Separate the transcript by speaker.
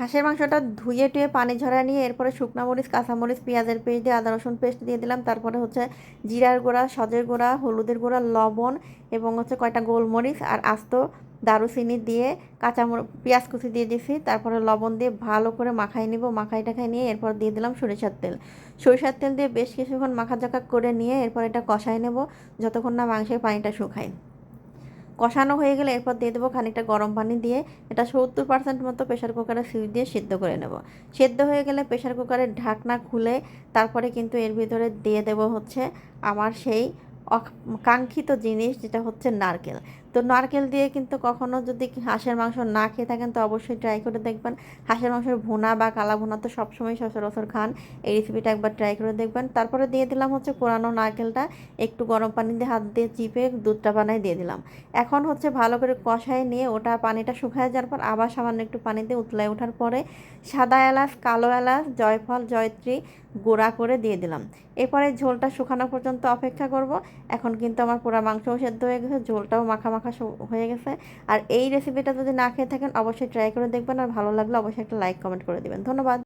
Speaker 1: হাঁসের মাংসটা ধুয়ে টুয়ে পানি ঝরায় নিয়ে এরপরে শুকনা মরিচ, কাঁচামরিচ, পেঁয়াজের পেস্ট দিয়ে আদা রসুন পেস্ট দিয়ে দিলাম। তারপরে হচ্ছে জিরার গুঁড়া, সজের গুঁড়া, হলুদের গুঁড়া, লবণ এবং হচ্ছে কয়টা গোলমরিচ আর আস্ত দারুচিনি দিয়ে পেঁয়াজ কুচি দিয়ে দিয়েছি। তারপরে লবণ দিয়ে ভালো করে মাখাই নিব। মাখাই টাখাই নিয়ে এরপর দিয়ে দিলাম সরিষার তেল। সরিষার তেল দিয়ে বেশ কিছুক্ষণ মাখাজাকা করে নিয়ে এরপর এটা কষাই নেব যতক্ষণ না মাংসের পানিটা শুকায়। কষানো হয়ে গেলে এরপর দিয়ে দেবো খানিকটা গরম পানি দিয়ে এটা 70% মতো প্রেশার কুকারে সুইচ দিয়ে সিদ্ধ করে নেব। সেদ্ধ হয়ে গেলে প্রেশার কুকারের ঢাকনা খুলে তারপরে কিন্তু এর ভিতরে দিয়ে দেব হচ্ছে আমার সেই কাঙ্ক্ষিত জিনিস যেটা হচ্ছে নারকেল। তো নারকেল দিয়ে কিন্তু কখনো যদি হাঁসের মাংস না খেয়ে থাকেন তো অবশ্যই ট্রাই করে দেখবেন। হাঁসের মাংসের ভুনা বা কালা ভুনা তো সবসময় সচরাচর খান, এই রেসিপিটা একবার ট্রাই করে দেখবেন। তারপরে দিয়ে দিলাম হচ্ছে কোরানো নারকেলটা, একটু গরম পানি দিয়ে হাত দিয়ে চিপে দুধটা বানাই দিয়ে দিলাম। এখন হচ্ছে ভালো করে কষায় নিয়ে ওটা পানিটা শুকায় যাওয়ার পর আবার সামান্য একটু পানি দিয়ে উতলায় ওঠার পরে সাদা এলাচ, কালো এলাচ, জয়ফল, জয়ত্রী গুঁড়া করে দিয়ে দিলাম। এরপরে ঝোলটা শুকানো পর্যন্ত অপেক্ষা করব। এখন কিন্তু আমার পুরো মাংসও সেদ্ধ হয়ে গেছে, ঝোলটাও মাখা মাখা হয়ে গেছে। আর এই রেসিপিটা যদি না খেয়ে থাকেন অবশ্যই ট্রাই করে দেখবেন, আর ভালো লাগলে অবশ্যই একটা লাইক কমেন্ট করে দিবেন। ধন্যবাদ।